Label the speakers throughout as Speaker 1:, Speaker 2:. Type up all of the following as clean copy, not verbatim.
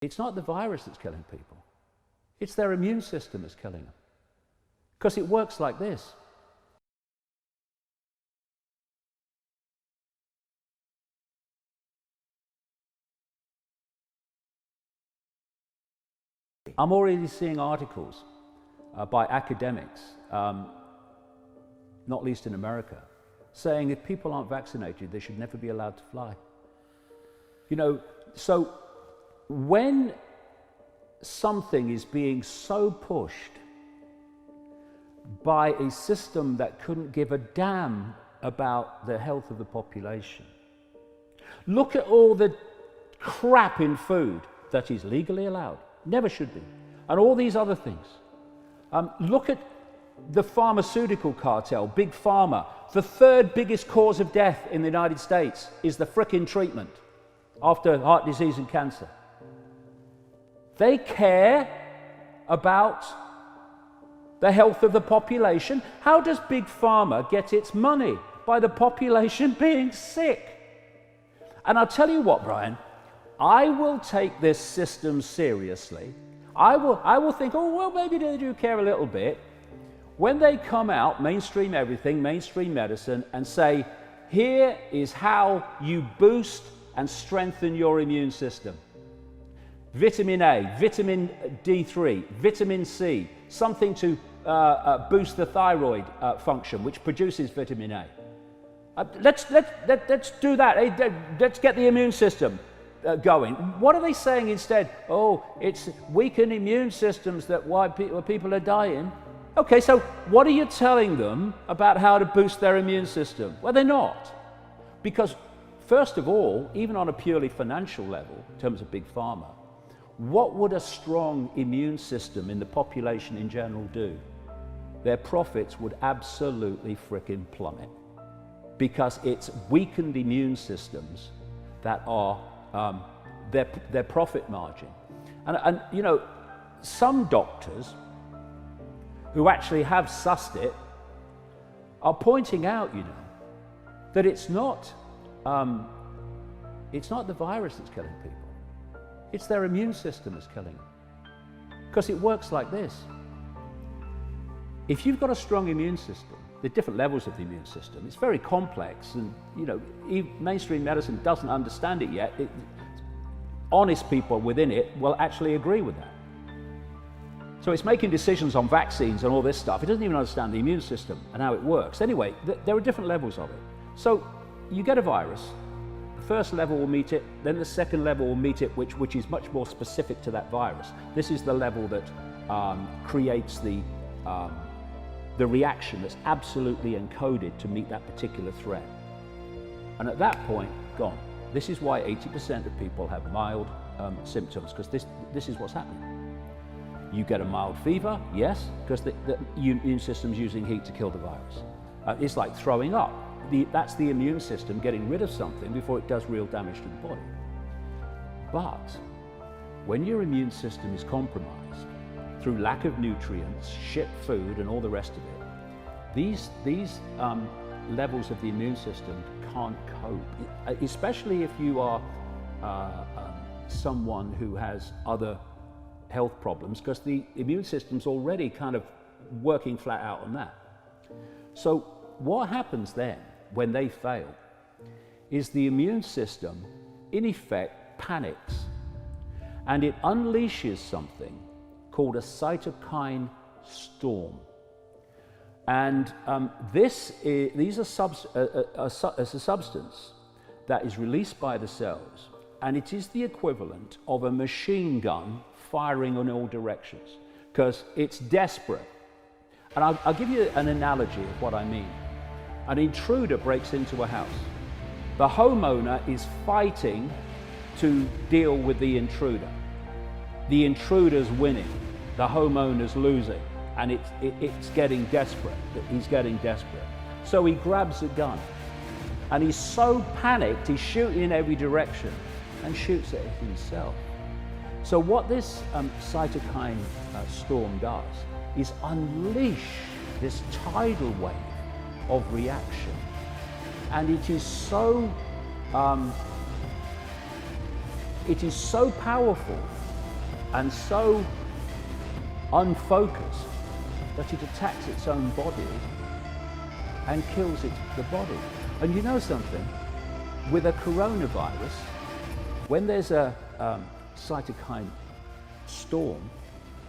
Speaker 1: It's not the virus that's killing people. It's their immune system that's killing them. Because it works like this. I'm already seeing articles by academics, not least in America, saying if people aren't vaccinated, they should never be allowed to fly. You know, so when something is being so pushed by a system that couldn't give a damn about the health of the population, look at all the crap in food that is legally allowed, never should be, and all these other things. Look at the pharmaceutical cartel, Big Pharma. The third biggest cause of death in the United States is the frickin' treatment after heart disease and cancer. They care about the health of the population. How does Big Pharma get its money? By the population being sick. And I'll tell you what, Brian, I will take this system seriously. I will think, oh, well, maybe they do care a little bit. When they come out, mainstream everything, mainstream medicine, and say, here is how you boost and strengthen your immune system. Vitamin A, vitamin D3, vitamin C, something to boost the thyroid function, which produces vitamin A. Let's do that. Hey, let's get the immune system going. What are they saying instead? Oh, it's weakened immune systems that why people are dying. Okay, so what are you telling them about how to boost their immune system? Well, they're not. Because first of all, even on a purely financial level, in terms of Big Pharma, what would a strong immune system in the population in general do? Their profits would absolutely frickin' plummet. Because it's weakened immune systems that are their profit margin. And you know, some doctors who actually have sussed it are pointing out, you know, that it's not the virus that's killing people. It's their immune system that's killing them. Because it works like this. If you've got a strong immune system, the different levels of the immune system, it's very complex, and you know, mainstream medicine doesn't understand it yet. Honest people within it will actually agree with that. So it's making decisions on vaccines and all this stuff. It doesn't even understand the immune system and how it works. Anyway, there are different levels of it. So you get a virus, the first level will meet it, then the second level will meet it, which is much more specific to that virus. This is the level that creates the reaction that's absolutely encoded to meet that particular threat. And at that point, gone. This is why 80% of people have mild symptoms, because this is what's happening. You get a mild fever, yes, because the immune system's using heat to kill the virus. It's like throwing up. That's the immune system getting rid of something before it does real damage to the body. But when your immune system is compromised through lack of nutrients, shit food, and all the rest of it, these levels of the immune system can't cope, especially if you are someone who has other health problems, because the immune system's already kind of working flat out on that. So what happens then when they fail is the immune system in effect panics, and it unleashes something called a cytokine storm. And this is a substance that is released by the cells, and it is the equivalent of a machine gun firing in all directions, because it's desperate. And I'll give you an analogy of what I mean. An intruder breaks into a house. The homeowner is fighting to deal with the intruder. The intruder's winning, the homeowner's losing, and it's getting desperate. He's getting desperate. So he grabs a gun, and he's so panicked, he's shooting in every direction and shoots at himself. So what this cytokine storm does is unleash this tidal wave of reaction, and it is so powerful and so unfocused that it attacks its own body and kills the body. And you know something? With a coronavirus, when there's a cytokine storm,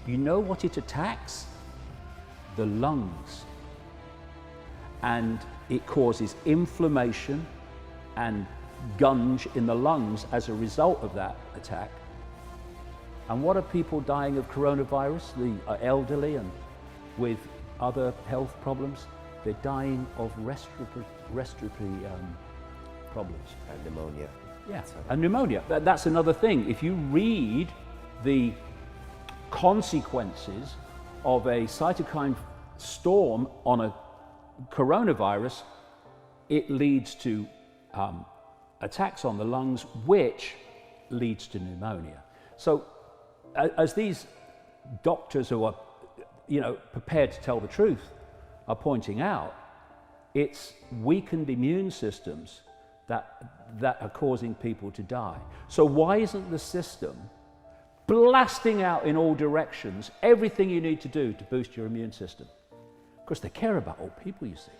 Speaker 1: you know what it attacks? The lungs. And it causes inflammation and gunge in the lungs as a result of that attack. And what are people dying of coronavirus? The elderly and with other health problems? They're dying of respiratory problems.
Speaker 2: And pneumonia.
Speaker 1: Yeah, and pneumonia. That's another thing. If you read the consequences of a cytokine storm on a coronavirus, it leads to attacks on the lungs, which leads to pneumonia. So as these doctors who are, prepared to tell the truth are pointing out, it's weakened immune systems that are causing people to die. So why isn't the system blasting out in all directions everything you need to do to boost your immune system? Because they care about old people, you see.